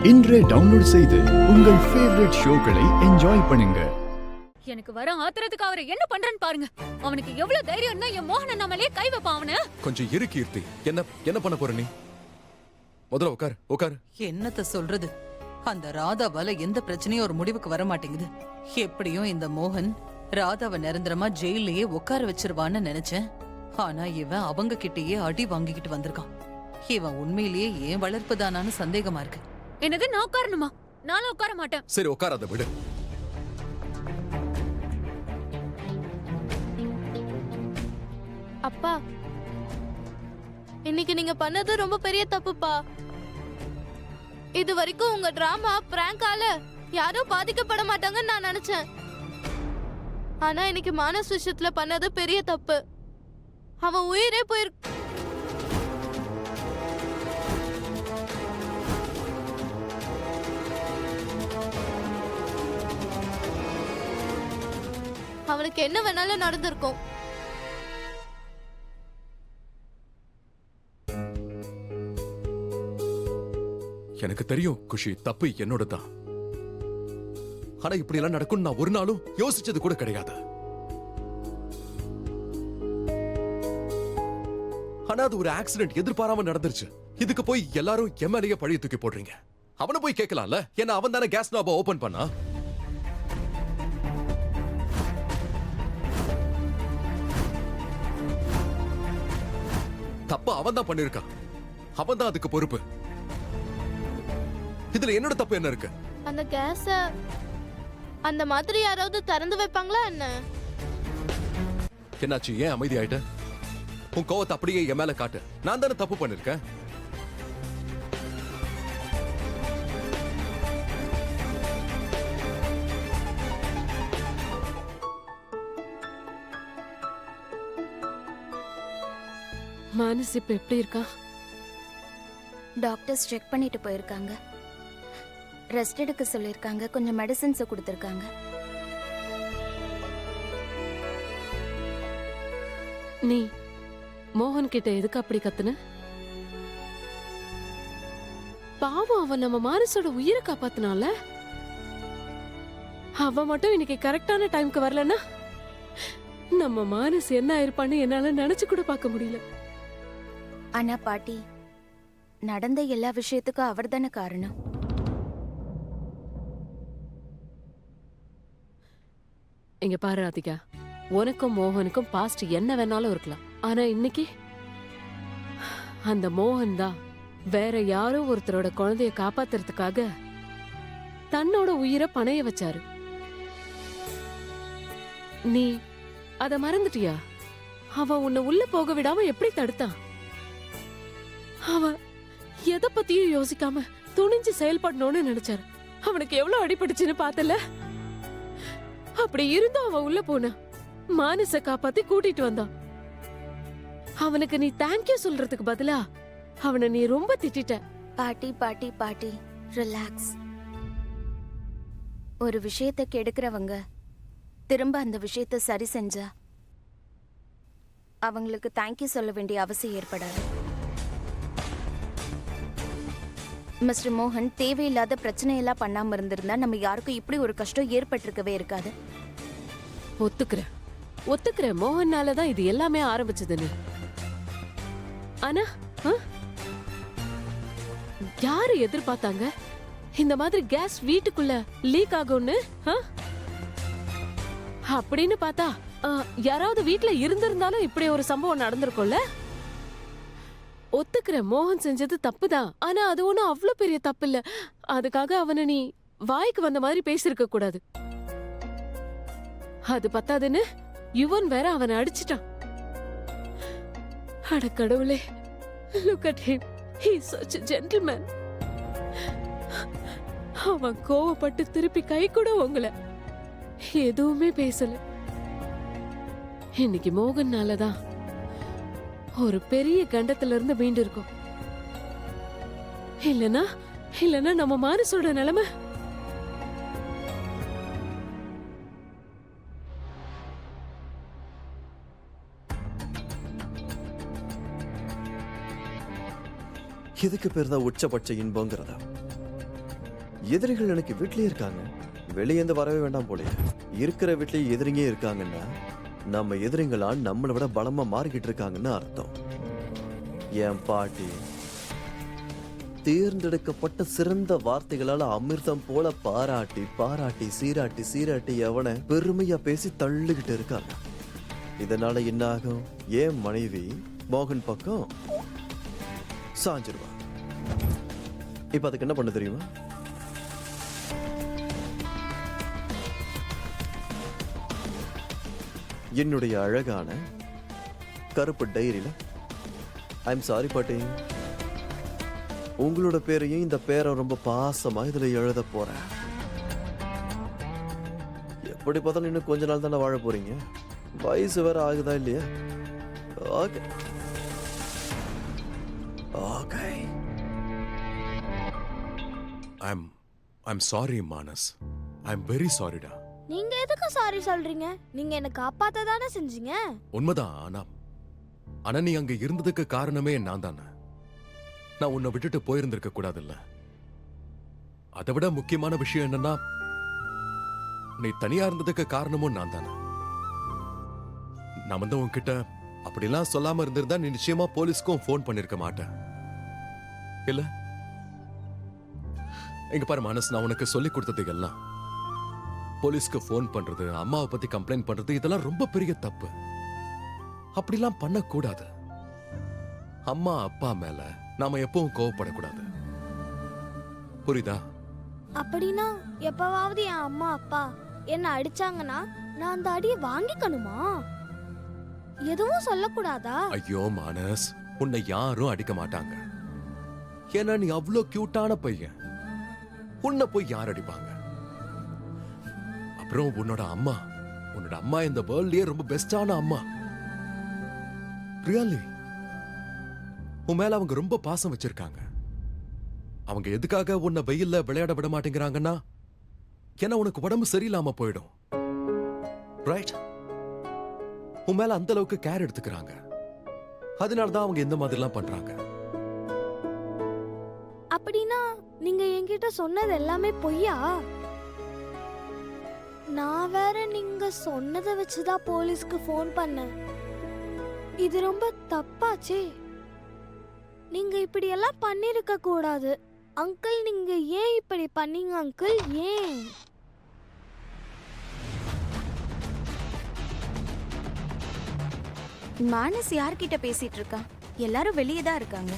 இன்றே டவுன்லோட் செய்து உங்கள் ஃபேவரட் ஷோக்களை என்ஜாய் பண்ணுங்க. எனக்கு வர ஆத்திரத்துக்கு அவரை என்ன பண்றேன்னு பாருங்க. அவனுக்கு எவ்வளவு தைரியம் இருந்தா என் மோகன நம்மளே கை வைப்பான் அவனு. கொஞ்சம் இரு கீர்த்தி. என்ன பண்ண போற நீ? முதல்ல உட்கார். என்னத்த சொல்றது? அந்த ராதாவால எந்த பிரச்சனையும் ஒரு முடிவுக்கு வர மாட்டேங்குது. எப்படியும் இந்த மோகன் ராதாவை நிரந்தரமா ஜெயிலையே உட்கார வச்சிருவான்னு நினைச்சேன். ஆனா இவன் அவங்க கிட்டயே அடி வாங்கிக்கிட்டு வந்திருக்கான். இவன் உண்மையிலேயே ஏன் வளர்ப்பு தானான்னு சந்தேகமா இருக்கு. என்னது, நான் உட்காரணுமா? நானும் உட்கார மாட்டேன். சரி உட்காராத விடு. அப்பா, இன்னைக்கு நீங்க பண்ணது ரொம்ப பெரிய தப்புப்பா. இது வரைக்கும் உங்க டிராமா பிராங்கால யாரும் பாதிக்கப்பட மாட்டாங்கன்னு நான் நினைச்சேன். ஆனா இன்னைக்கு மானஸ் விஷயத்துல பண்ணது பெரிய தப்பு. அவன் உயிரே போயிருக்கு. அவனுக்கு என்ன வேணாலும் நடந்திருக்கும். எனக்கு தெரியும் குஷி, தப்பு என்னோட தான். ஆனா இப்படி எல்லாம் நடக்கும் நான் ஒரு நாளும் யோசிச்சது கூட கிடையாது. ஆனா அது ஒரு ஆக்சிடென்ட், எதிர்பாராம நடந்துருச்சு. இதுக்கு போய் எல்லாரும் எம்எல்ஏ பழிய தூக்கி போடுறீங்க. அவனை போய் கேட்கலாம்ல, ஏன்னா அவன் தானே கேஸ் நாப ஓபன் பண்ணா. தப்பு அவன் தான் பண்ணிருக்கான். அவன் தான் அதுக்கு பொறுப்பு. இதுல என்னோட தப்பு என்ன இருக்கு? அந்த கேஸ அந்த மாதிரி யாராவது திறந்து வைப்பாங்களா என்ன? என்னாச்சு? ஏன் அமைதி ஆயிட்ட? உன் கோவத்தை அப்படியே என் மேல காட்டு. நான் தானே தப்பு பண்ணிருக்கேன். மானஸ் இப்ப எப்படி இருக்கா? டாக்டர்ஸ் செக் பண்ணிட்டு போயிருக்காங்க. ரெஸ்ட் எடுக்க சொல்லிருக்காங்க. கொஞ்சம் மெடிசின்ஸ் கொடுத்திருக்காங்க. நீ மோகன் கிட்ட எதுக்கு அப்படி கத்துன? பாவம், அவன் நம்ம மானஸோட உயிரை காப்பாத்தினால. அவன் மட்டும் இன்னைக்கு கரெக்டான டைம்க்கு வரலன்னா நம்ம மானஸ் என்ன ஆயிருப்பான்னு என்னால நினைச்சு கூட பார்க்க முடியல. ஆனா பாட்டி, நடந்த எல்லா விஷயத்துக்கும் அவர் தானே காரணம். இங்க பாரு ராதிகா, உனக்கும் மோகனுக்கும் பாஸ்ட் என்ன வேணாலும் இருக்கலாம். ஆனா இன்னைக்கு அந்த மோகன் தான் வேற யாரோ ஒருத்தரோட குழந்தைய காப்பாத்துறதுக்காக தன்னோட உயிரை பணைய வச்சாரு. நீ அத மறந்துட்டியா? அவன் உன்னை உள்ள போக விடாம எப்படி தடுத்தான்? அவன் எதை பத்தியும் யோசிக்காம துணிஞ்சு செயல்படணும்னு நினைச்சாரு. அவனுக்கு எவ்வளவு அடிபட்டுச்சுன்னு பார்த்தல. அப்படி இருந்தும் அவன் உள்ள போன மானஸ காப்பாத்தி கூட்டிட்டு வந்தான். அவனுக்கு நீ தேங்க்யூ சொல்றதுக்கு பதிலா அவனை நீ ரொம்ப திட்டிட்ட. பாட்டி பாட்டி பாட்டி, ரிலாக்ஸ். ஒரு விஷயத்தை கெடுக்கிறவங்க திரும்ப அந்த விஷயத்தை சரி செஞ்சா அவங்களுக்கு தேங்க்யூ சொல்ல வேண்டிய அவசியம் ஏற்படாது. மிஸ்டர் மோகன் தேவையில்லாத பிரச்சனையெல்லாம் பண்ணாம இருந்திருந்தா நம்ம யாருக்கும் இப்படி ஒரு கஷ்டம் ஏற்பட்டிருக்கவே இருக்காது. ஒத்துக்கிறேன் மோகன்னாலதான் இது எல்லாமே ஆரம்பிச்சதுன்னு. ஆனா யாரு எதிர்பார்த்தாங்க இந்த மாதிரி கேஸ் வீட்டுக்குள்ள லீக் ஆகும்னு? அப்படின்னு பார்த்தா யாராவது வீட்டுல இருந்திருந்தாலும் இப்படி ஒரு சம்பவம் நடந்திருக்கும்ல. ஒத்துக்கிற மோகன் செஞ்சது தப்புதான். ஆனா அது ஒண்ணும் அவ்வளவு பெரிய தப்பு இல்ல. அதுக்காக அவனை நீ வாய்க்கு வந்த மாதிரி பேசிருக்க கூடாது. அது பத்தாதுன்னு யுவன் வேற அவனை அடிச்சிட்டான். அட கடவுளே, look at him. He is such a gentleman. அவன் கோவப்பட்டு திருப்பி கை கூட உங்கள எதுவுமே பேசல. இன்னைக்கு மோகன்னாலதான் ஒரு பெரிய கண்டத்துல இருந்து மீண்டு இருக்கும். இல்லனா நம்ம மானஸோட நிலைமை. இதுக்கு பேர் தான் உச்சபட்ச இன்பங்கிறதா? எதிரிகள் எனக்கு வீட்லயே இருக்காங்க, வெளியேந்து வரவே வேண்டாம் போல. இருக்கிற வீட்லயே எதிரிங்க இருக்காங்கன்னா நம்ம எதிரிங்களா நம்மளை விட பலமா மாறிக்கிட்டு இருக்காங்கன்னு அர்த்தம். என் பாட்டி தேர்ந்தெடுக்கப்பட்ட சிறந்த வார்த்தைகளால அமிர்தம் போல பாராட்டி பாராட்டி சீராட்டி சீராட்டி எவனை பெருமையா பேசி தள்ளிக்கிட்டு இருக்காங்க. இதனால என்ன ஆகும்? என் மனைவி மோகன் பக்கம் சாஞ்சிருவா. இப்ப அதுக்கு என்ன பண்ண தெரியுமா? என்னுடைய அழகான கருப்பு டைரியில ஐம் சாரி பாட்டி, உங்களோட பேரையும் இந்த பேரை ரொம்ப பாசமா இதுல எழுத போறேன். எப்படி பார்த்தாலும் இன்னும் கொஞ்ச நாள் தானே வாழ போறீங்க, வயசு வேற ஆகுதா இல்லையா? Okay okay. I'm sorry Manas, I'm very சாரிடா. நீங்க எதுக்கு சாரி சொல்றீங்க? நீங்க என்ன காப்பாத்த தானே செஞ்சீங்க. உண்மைதான். ஆனா நீ அங்க இருந்ததுக்கு காரணமே நான் தானே. நான் உன்னை விட்டுட்டு போயிருந்திருக்க கூடாதுல்ல. அதை விட முக்கியமான விஷயம் என்னன்னா, நீ தனியா இருந்ததுக்கு காரணமும் நான் தானே. நான் வந்து உன்கிட்ட அப்படிலாம் சொல்லாம இருந்திருந்தா நீ நிச்சயமா போலீஸ்க்கும் போன் பண்ணிருக்க மாட்டேன் இல்ல? எங்க பாரு மானஸ், நான் உனக்கு சொல்லி கொடுத்தது எல்லாம் போலீஸ்க்கு போன் பண்றது, அம்மாவை பத்தி கம்ப்ளைண்ட் பண்றது, இதெல்லாம் ரொம்ப பெரிய தப்பு. அப்படிலாம் பண்ணக்கூடாது. அம்மா அப்பா மேல நாம எப்பவும் கோவப்படக்கூடாது. புரியுதா? அப்படின்னா எப்பவாவது என் அம்மா அப்பா என்ன அடிச்சாங்கன்னா நான் அந்த அடியை வாங்கிக்கணுமா? எதுவும் சொல்லக்கூடாதா? ஐயோ மானஸ், உன்னை யாரும் அடிக்க மாட்டாங்க. ஏன்னா நீ அவ்வளோ கியூட்டான பையன். உன்னை போய் யார் அடிப்பாங்க? அப்புறம் உன்னோட அம்மா இந்த வேர்ல்ட்லயே ரொம்ப பெஸ்டான அம்மா. ரியலி உன் மேல அவங்க ரொம்ப பாசம் வச்சிருக்காங்க. அவங்க எதுக்காக உன்னை வெயில்ல விளையாட விட மாட்டேங்கிறாங்கன்னா, ஏன்னா உனக்கு உடம்பு சரியில்லாம போயிடும். ரைட்? உன் மேல அந்த அளவுக்கு கேர் எடுத்துக்கிறாங்க. அதனாலதான் அவங்க இந்த மாதிரி எல்லாம் பண்றாங்க. அப்படின்னா நீங்க என்கிட்ட சொன்னது எல்லாமே பொய்யா? நான் வேற நீங்க சொன்னதை வச்சுதான் போலீஸ்க்கு போன் பண்ணேன். இது ரொம்ப தப்பாச்சே. நீங்க இப்படி எல்லாம் பண்ணிருக்க கூடாது அங்கிள். நீங்க ஏன் இப்படி பண்ணீங்க அங்கிள்? ஏன்? மானஸ் யார்கிட்ட பேசிட்டு இருக்கா? எல்லாரும் வெளியே தான் இருக்காங்க.